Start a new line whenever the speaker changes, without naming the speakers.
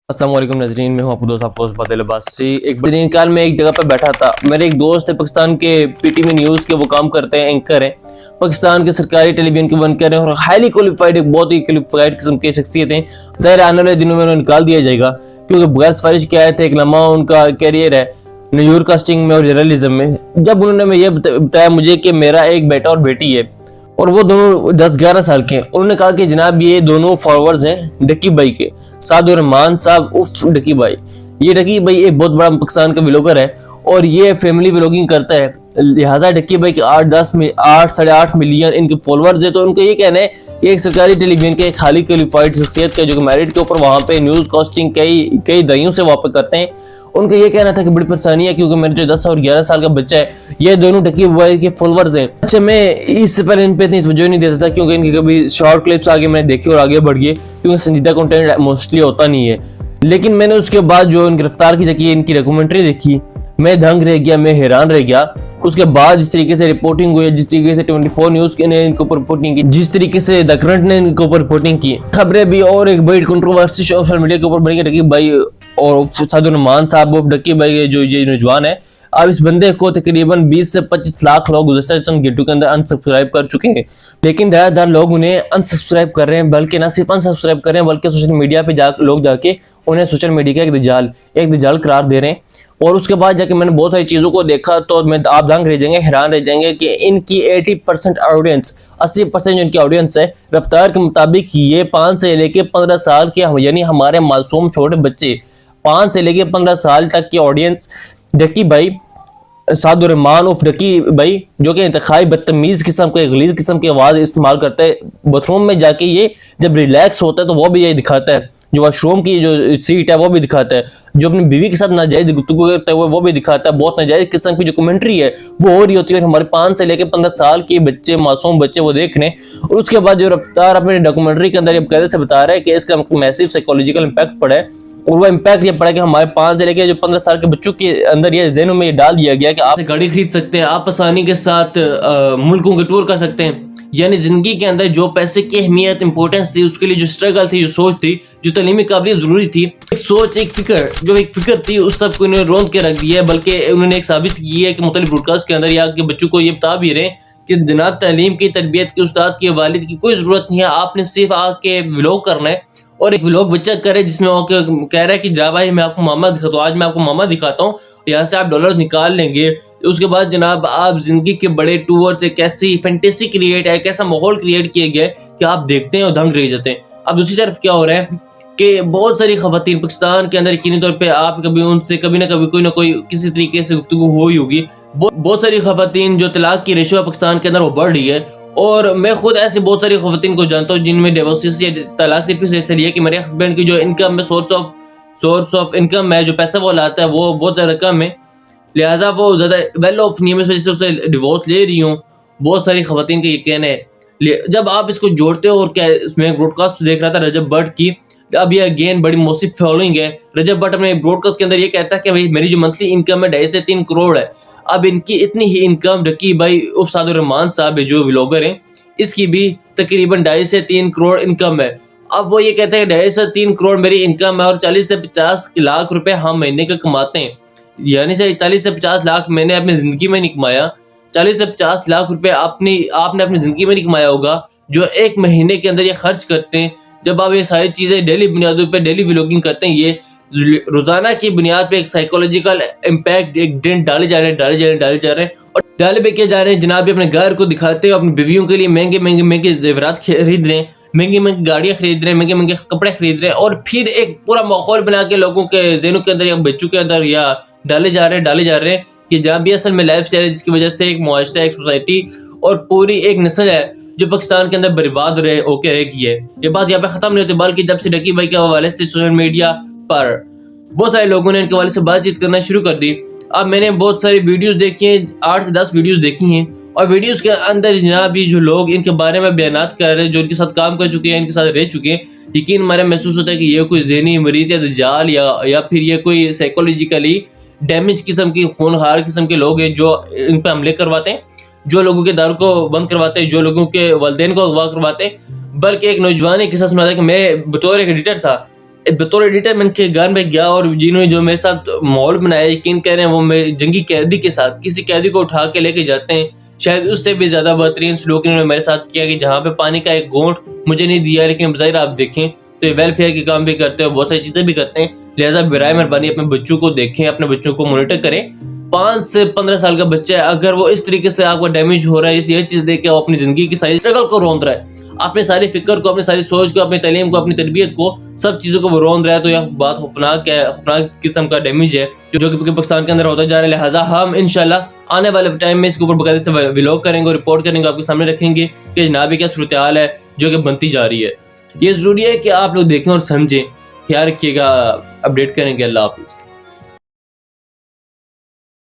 अस्सलाम वालेकुम नाज़रीन, मैं हूं आपको दोस्त आपको बादल अब्बासी। एक दिन कल मैं एक जगह पर बैठा था। मेरे एक दोस्त है पाकिस्तान के पीटीवी न्यूज़ के, वो काम करते हैं, एंकर हैं, पाकिस्तान के सरकारी टेलीविजन के एंकर हैं और हाईली क्वालिफाइड, एक बहुत ही क्वालिफाइड किस्म की शख्सियत हैं। ज़ाहिर आने वाले दिनों में उन्हें निकाल दिया जाएगा क्योंकि बगैर सिफारिश के आए थे। एक लम्हा उनका कैरियर है न्यूज़ कास्टिंग में और जर्नलिज्म में। जब उन्होंने ये बताया मुझे कि मेरा एक बेटा और बेटी है और वो दोनों 10-11 साल के हैं, उन्होंने कहा कि जनाब ये दोनों फॉलोअर्स हैं डक्की भाई के, साद रहमान साहब उर्फ डक्की भाई। ये डक्की भाई एक बहुत बड़ा पाकिस्तान का व्लॉगर है और ये फैमिली व्लॉगिंग करता है, लिहाजा डक्की भाई के 8-8.5 मिलियन इनके फॉलोअर्स है। तो उनको ये कहना है कि एक सरकारी टेलीविजन के खाली क्वालिफाइड शख्सियत का जो मेरिट के ऊपर वहाँ पे न्यूज़ कास्टिंग कई दहाइयों से वहाँ पे करते हैं। उनका ये कहना था कि बड़ी परेशानी है क्योंकि मेरे जो 10 और 11 साल का बच्चा है, ये दोनों डक्की भाई के फॉलोअर्स हैं। अच्छा, मैं इससे पहले इन पे इतनी तवज्जो नहीं देता था क्योंकि इनकी कभी शॉर्ट क्लिप्स आगे मैंने देखे और आगे बढ़ गए क्योंकि संजीदा कंटेंट मोस्टली होता नहीं है। लेकिन मैंने उसके बाद जो गिरफ्तार की जगह इनकी डॉक्यूमेंट्री देखी, मैं दंग रह गया, मैं हैरान रह गया। उसके बाद जिस तरीके से रिपोर्टिंग हुई, जिस तरीके से 24 न्यूज़ ने इनके ऊपर रिपोर्टिंग की, जिस तरीके से द करंट ने इनके ऊपर रिपोर्टिंग की, खबरें भी और एक बड़ी कंट्रोवर्सी सोशल मीडिया के ऊपर बनी। डक्की भाई और साद रहमान साहब उर्फ डक्की भाई जो ये नौजवान है, अब इस बंदे को तकरीबन 20 से 25 लाख लोग गुज़श्ता चंद घंटों के अंदर अनसब्सक्राइब कर चुके हैं। लेकिन ज़्यादातर लोग उन्हें अनसब्सक्राइब कर रहे हैं, बल्कि ना सिर्फ अनसब्सक्राइब कर रहे हैं बल्कि सोशल मीडिया पे लोग जाके उन्हें सोशल मीडिया का एक दजाल करार दे रहे हैं। और उसके बाद जाके मैंने बहुत सारी चीज़ों को देखा तो आप दंग रह जाएंगे, हैरान रह जाएंगे कि इनकी 80% ऑडियंस, 80% जो इनकी ऑडियंस है, रफ्तार के मुताबिक ये 5 से लेके 15 साल के, यानी हमारे मासूम छोटे बच्चे 5 से लेके 15 साल तक की ऑडियंस डक्की भाई, साद रहमान उर्फ डक्की भाई, जो कि इंतखाई बदतमीज किस्म के गलीज किस्म की आवाज़ इस्तेमाल करता है। बाथरूम में जाके ये जब रिलैक्स होता है तो वो भी यही दिखाता है, जो वॉशरूम की जो सीट है वो भी दिखाता है, जो अपनी बीवी के साथ नाजायज गुफ्तगू करता है वो भी दिखाता है। बहुत नाजायज किस्म की जो कमेंट्री है वो हो रही होती है और हमारे 5 से लेकर 15 साल के बच्चे, मासूम बच्चे वो देख रहे हैं। और उसके बाद जो रफ्तार अपने डॉक्यूमेंट्री के अंदर ये बकायदे से बता रहा है कि इसका मैसिव साइकोलॉजिकल इम्पैक्ट पड़ा है। और वो इम्पैक्ट ये पड़ा कि हमारे 5 से लेकर जो 15 साल के बच्चों के अंदर ये ज़हनों में ये डाल दिया गया कि आप गाड़ी खरीद सकते हैं, आप आसानी के साथ मुल्कों के टूर कर सकते हैं। यानी ज़िंदगी के अंदर जो पैसे की अहमियत, इंपॉर्टेंस थी, उसके लिए जो स्ट्रगल थी, जो सोच थी, जो तालीमी काबिलियत ज़रूरी थी, एक सोच, एक फिक्र थी, उस सब को इन्होंने रोंद के रख दिया है। बल्कि उन्होंने एक साबित की है कि मुख्तलिफ ब्रॉडकास्ट के अंदर या के बच्चों को ये बता भी रहे हैं कि जनाब तालीम की, तरबियत की, उस्ताद की, वालिद की कोई ज़रूरत नहीं है, आपने सिर्फ आके व्लॉग करना है। और एक व्लॉग बच्चा करे जिसमें वो कह रहा है कि जा भाई मैं आपको मामा दिखाता हूँ, आज मैं आपको मामा दिखाता हूँ, यहाँ से आप डॉलर निकाल लेंगे। उसके बाद जनाब आप जिंदगी के बड़े टूर से कैसी फैंटेसी क्रिएट है, कैसा माहौल क्रिएट किया गया है कि आप देखते हैं और दंग रह जाते हैं। अब दूसरी तरफ क्या हो रहा है कि बहुत सारी खवातीन पाकिस्तान के अंदर यकीनी तौर पे आप कभी उनसे कभी ना कोई किसी तरीके से गुफ्तगू हो ही होगी। बहुत सारी खवातीन जो तलाक की रेशो पाकिस्तान के अंदर वो बढ़ रही है और मैं खुद ऐसे बहुत सारी खवातीन को जानता हूँ जिनमें डिवोर्स या तलाक सिर्फ इसलिए है कि मेरे हस्बैंड की जो इनकम है, सोर्स ऑफ इनकम है, जो पैसा वो लाता है वो बहुत ज़्यादा कम है, लिहाजा वो ज़्यादा वेल ऑफ नहीं है, इस वजह से उससे डिवोर्स ले रही हूँ। बहुत सारी खवातीन का ये कहना है। जब आप इसको जोड़ते हो और क्या, मैं ब्रॉडकास्ट देख रहा था रजब भट्ट की, अब ये अगेन बड़ी मौसिफ फॉलोइंग है। रजब भट्ट अपने ब्रॉडकास्ट के अंदर ये कहता है कि भाई मेरी जो मंथली इनकम है 2.5 से 3 करोड़ है। अब इनकी इतनी ही इनकम डक्की भाई उर्फ साद रहमान साहब जो व्लॉगर हैं, इसकी भी तकरीबन 2.5 से 3 करोड़ इनकम है। अब वो ये कहते हैं 2.5 से 3 करोड़ मेरी इनकम है और 40 से 50 लाख रुपए हम महीने का कमाते हैं। यानी से 40 से 50 लाख मैंने अपनी ज़िंदगी में नहीं कमाया, 40 से 50 लाख रुपए आपने अपनी ज़िंदगी में नहीं कमाया होगा जो एक महीने के अंदर ये खर्च करते हैं। जब आप ये सारी चीज़ें डेली बुनियादों पे डेली व्लॉगिंग करते हैं, ये रोज़ाना की बुनियाद पे एक साइकोलॉजिकल इम्पैक्ट, एक डेंट डाले जा रहे हैं और डाले पे क्या जा रहे हैं जनाब, अपने घर को दिखाते हो, अपनी बीवियों के लिए महंगे जेवरात खरीद रहे हैं, महंगी गाड़ियाँ खरीद रहे हैं, महंगे कपड़े खरीद रहे हैं और फिर एक पूरा माहौल बना के लोगों के ज़हनों के अंदर या बच्चों के अंदर या डाले जा रहे हैं कि जहाँ भी असल में लाइफ स्टाइल है जिसकी वजह से एक मुआशरा, एक सोसाइटी और पूरी एक नस्ल है जो पाकिस्तान के अंदर बर्बाद होकर रह गई है। ये बात यहाँ पे ख़त्म नहीं होती, बल्कि जब से डक्की भाई के हवाले से सोशल मीडिया पर बहुत सारे लोगों ने इनके हवाले से बातचीत करना शुरू कर दी। अब मैंने बहुत सारी वीडियोस देखी हैं, 8 से 10 वीडियोस देखी हैं और वीडियोस के अंदर जनाब ये जो लोग इनके बारे में बयानात कर रहे हैं, जो इनके साथ काम कर चुके हैं, इनके साथ रह चुके हैं, यकीन हमारा महसूस होता है कि ये कोई ज़हनी मरीज या दजाल या फिर ये कोई साइकोलॉजिकली डैमेज किस्म की, खूनखार किस्म के लोग हैं जो इन पर हमले करवाते हैं, जो लोगों के दर को बंद करवाते हैं, जो लोगों के वालिदैन को अगवा करवाते हैं। बल्कि एक नौजवान ने किस्सा सुना था कि मैं बतौर एक एडिटर था, بطور ایڈیٹر میں ان کے گھر میں گیا اور جنہوں نے جو میرے ساتھ ماحول بنایا، یقین کہہ رہے ہیں وہ میرے جنگی قیدی کے ساتھ کسی قیدی کو اٹھا کے لے کے جاتے ہیں، شاید اس سے بھی زیادہ بہترین سلوک انہوں نے میرے ساتھ کیا کہ جہاں پہ پانی کا ایک گھونٹ مجھے نہیں دیا، لیکن بظاہر آپ دیکھیں تو یہ ویلفیئر کے کام بھی کرتے ہیں، بہت ساری چیزیں بھی کرتے ہیں. لہٰذا برائے مہربانی اپنے بچوں کو دیکھیں، اپنے بچوں کو مانیٹر کریں. 5 سے 15 سال کا بچہ ہے، اگر وہ اس طریقے سے آپ کا ڈیمیج ہو رہا ہے، یہ چیز دیکھ کے وہ اپنی زندگی کی ساری اسٹرگل کو روند رہا ہے، اپنے ساری فکر کو، اپنی ساری سوچ کو، اپنی تعلیم کو، اپنی تربیت کو، سب چیزوں کو وہ روند رہا ہے، تو یہ بات خوفناک ہے، خوفناک قسم کا ڈیمیج ہے جو کہ پاکستان کے اندر ہوتا جا رہا ہے. لہٰذا ہم انشاءاللہ آنے والے ٹائم میں اس کے اوپر باقاعدہ سے ولاگ کریں گے، رپورٹ کریں گے، آپ کے سامنے رکھیں گے کہ جناب یہ کیا صورتحال ہے جو کہ بنتی جا رہی ہے. یہ ضروری ہے کہ آپ لوگ دیکھیں اور سمجھیں. خیال رکھیے گا، اپڈیٹ کریں گے. اللہ حافظ.